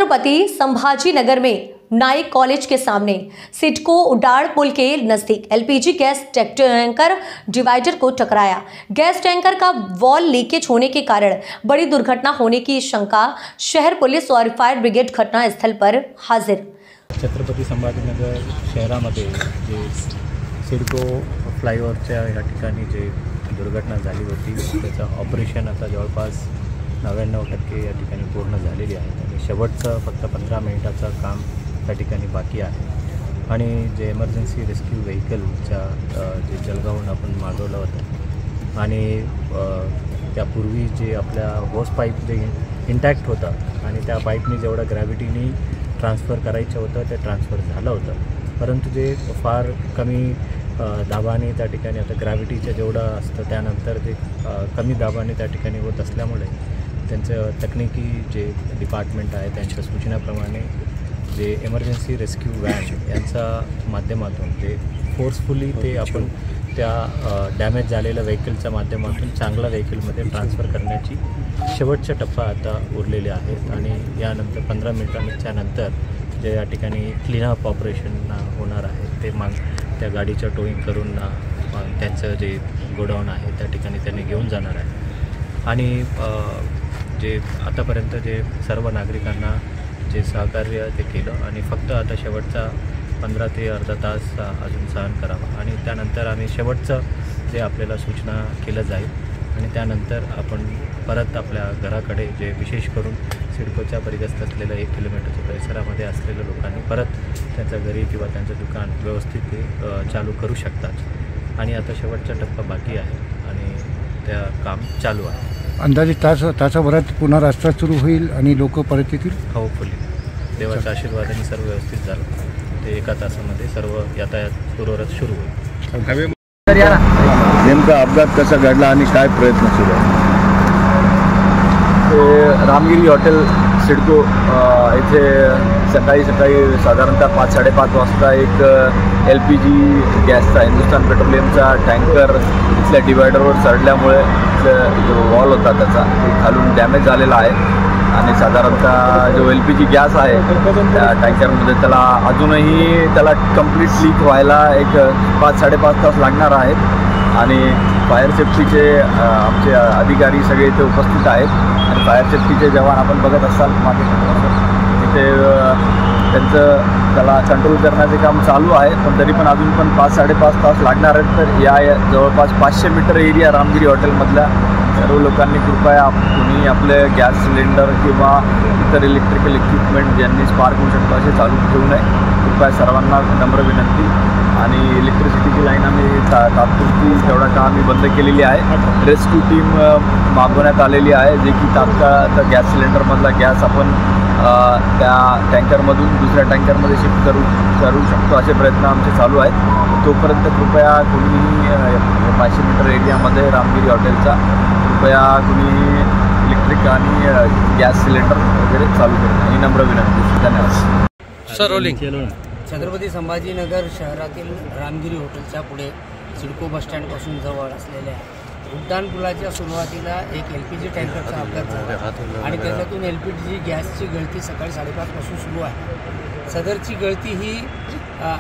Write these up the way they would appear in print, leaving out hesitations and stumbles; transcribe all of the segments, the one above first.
छत्रपति संभाजी नगर में नाइक कॉलेज के सामने सिडको उडाड़ पुल के नजदीक एलपीजी गैस टैंकर डिवाइडर को टकराया। गैस टैंकर का वॉल लीकेज होने के कारण बड़ी दुर्घटना होने की शंका। शहर पुलिस और फायर ब्रिगेड घटनास्थल पर हाजिर। छत्रपति संभाजीनगर शहरामध्ये जे सिडको फ्लायओव्हरच्या या ठिकाणी जे दुर्घटना झाली होती त्याचं ऑपरेशन आता जवळपास 99% या ठिकाणी पूर्ण झालेली आहे आणि शेवटचं फक्त 15 मिनिटाचं काम त्या ठिकाणी बाकी आहे। आणि जे इमर्जन्सी रेस्क्यू व्हेकलच्या जे जळगावहून आपण मागवलं होतं आणि त्यापूर्वी जे आपल्या होस पाईप जे इंटॅक्ट होता आणि त्या पाईपनी जेवढा ग्रॅव्हिटीनी ट्रान्सफर करायचं होतं ते ट्रान्सफर झालं होतं, परंतु जे फार कमी दाबाने त्या ठिकाणी आता ग्रॅव्हिटीचं जेवढं असतं त्यानंतर जे कमी दाबाने त्या ठिकाणी होत असल्यामुळे त्यांचं तकनिकी जे डिपार्टमेंट आहे त्यांच्या सूचनाप्रमाणे जे इमर्जन्सी रेस्क्यू व्हॅन यांच्या माध्यमातून ते फोर्सफुली ते आपण त्या डॅमेज झालेल्या व्हेकलच्या माध्यमातून चांगल्या व्हेकलमध्ये ट्रान्सफर करण्याची शेवटचा टप्पा आता उरलेले आहेत। आणि यानंतर 15 मिनिटांच्या नंतर जे या ठिकाणी क्लीनअप ऑपरेशन होणार आहे ते त्या गाडीचं टोईंग करून त्यांचं जे गोडाऊन आहे त्या ठिकाणी त्यांनी घेऊन जाणार आहे। आणि जे आतापर्यंत जे सर्व नागरिकांना जे सहकार्य ते केलं आणि फक्त आता शेवटचा 15 ते अर्धा तास अजून सहन करावा आणि त्यानंतर आम्ही शेवटचं जे आपल्याला सूचना केलं जाईल आणि त्यानंतर आपण परत आपल्या घराकडे जे विशेष करून सिडकोच्या परिग्रस्त असलेल्या 1 किलोमीटरच्या परिसरामध्ये असलेल्या लोकांनी परत त्यांच्या घरी किंवा त्यांचं दुकान व्यवस्थित चालू करू शकतात। आणि आता शेवटचा टप्पा बाकी आहे आणि त्या काम चालू आहे। अंदाजे तासाभरात पुन्हा रस्ता सुरू होईल आणि लोक परत येतील। होपफुली देवाच्या आशीर्वादाने सर्व व्यवस्थित झालं ते 1 तासामध्ये सर्व यातायात पूर्ववत सुरू होईल। नेमका अपघात कसा घडला आणि काय प्रयत्न सुरू आहे? रामगिरी हॉटेल सिडको इथे सकाळी साधारणतः 5-5:30 वाजता एक LPG गॅसचा हिंदुस्तान पेट्रोलियमचा टँकर इथल्या डिवायडरवर चढल्यामुळे जो वॉल होता त्याचा खालून डॅमेज झालेला आहे आणि साधारणतः जो LPG गॅस आहे त्या टँकरमध्ये त्याला अजूनही कंप्लीट लीक व्हायला एक 5-5.5 तास लागणार आहेत। आणि फायर सेफ्टीचे आमचे अधिकारी सगळे इथे उपस्थित आहेत आणि फायर सेफ्टीचे जवान आपण बघत असाल मागे तिथे त्याला कंट्रोल करण्याचे काम चालू आहे, पण तरी पण अजून पण 5-5.5 तास लागणार आहेत। तर या जवळपास 500 मीटर एरिया रामगिरी हॉटेलमधल्या सर्व लोकांनी कृपया तुम्ही आपले गॅस सिलेंडर किंवा इतर इलेक्ट्रिकल इक्विपमेंट ज्यांनी स्पार्क होऊ शकतो असे चालू ठेवू नये, कृपया सर्वांना नम्र विनंती। आणि इलेक्ट्रिसिटीची लाईन आम्ही तात्पुरती तेवढा काळ आम्ही बंद केलेली आहे। रेस्क्यू टीम मागवण्यात आलेली आहे जे की तात्काळ गॅस सिलेंडरमधला गॅस आपण त्या टँकरमधून दुसऱ्या टँकरमध्ये शिफ्ट करू शकतो असे प्रयत्न आमचे चालू आहेत। तोपर्यंत कृपया कुणीही 500 मीटर एरियामध्ये रामगिरी हॉटेलचा कृपया कुणी इलेक्ट्रिक आणि गॅस सिलेंडर वगैरे चालू करू ही नम्र विनंती। धन्यवाद। Sir rolling. छत्रपती संभाजीनगर शहरातील रामगिरी हॉटेलच्या पुढे सिडको बसस्टँडपासून जवळ असलेल्या उड्डाण पुलाच्या सुरुवातीला एक LPG टँकरचा अपघात झाला आणि त्याच्यातून LPG गॅसची गळती सकाळी 5:30 पासून सुरू आहे। सदरची गळती ही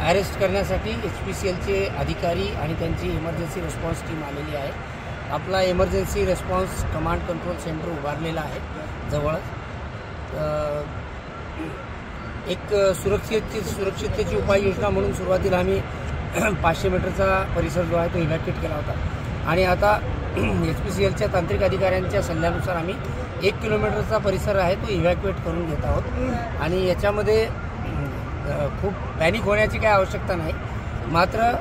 अरेस्ट करण्यासाठी HPCLचे अधिकारी आणि त्यांची इमर्जन्सी रिस्पॉन्स टीम आलेली आहे। आपला emergency response command control centre उभारलेला आहे जवळच। एक सुरक्षिततेची उपाययोजना म्हणून सुरुवातीला आम्ही 500 मीटरचा परिसर जो आहे तो इव्हॅक्युएट केला होता आणि आता HPCLच्या तांत्रिक अधिकाऱ्यांच्या सल्ल्यानुसार आम्ही 1 किलोमीटरचा परिसर आहे तो इव्हॅक्युएट करून घेत आहोत। आणि याच्यामध्ये खूप पॅनिक होण्याची काही आवश्यकता नाही, मात्र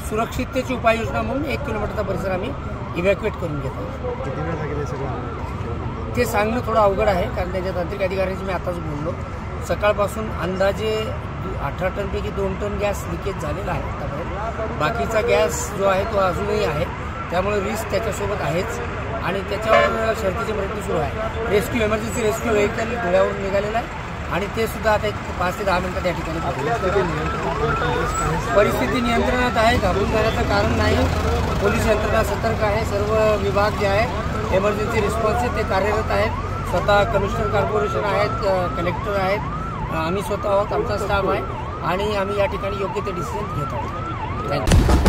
सुरक्षिततेची उपाययोजना म्हणून 1 किलोमीटरचा परिसर आम्ही इव्हॅक्युएट करून घेत आहोत। किती वेळ लागेल सगळं ते सांगणं थोडं अवघड आहे कारण त्याच्या तांत्रिक अधिकाऱ्यांशी मी आताच बोललो। सकाळपासून अंदाजे 18 टनपैकी 2 टन गॅस लिकेज झालेला आहे आतापर्यंत। बाकीचा गॅस जो आहे तो अजूनही आहे, त्यामुळे रिस्क त्याच्यासोबत आहेच आणि त्याच्यावर शर्थीचे प्रयत्न सुरू आहे। इमर्जन्सी रेस्क्यू व्हेकल धुळ्यावरून निघालेला आहे आणि ते सुद्धा आता एक 5 ते 10 मिनिटात या ठिकाणी परिस्थिती नियंत्रणात आहे। घाबरून जाण्याचं कारण नाही। पोलीस यंत्रणा सतर्क आहे। सर्व विभाग जे आहे इमर्जन्सी रिस्पॉन्सचे ते कार्यरत आहेत। स्वतः कमिशनर कॉर्पोरेशन आहेत, कलेक्टर आहेत, आम्ही स्वतः आहोत, आमचा स्टाफ आहे आणि आम्ही या ठिकाणी योग्य ते डिसिजन घेत आहोत. थँक्यू.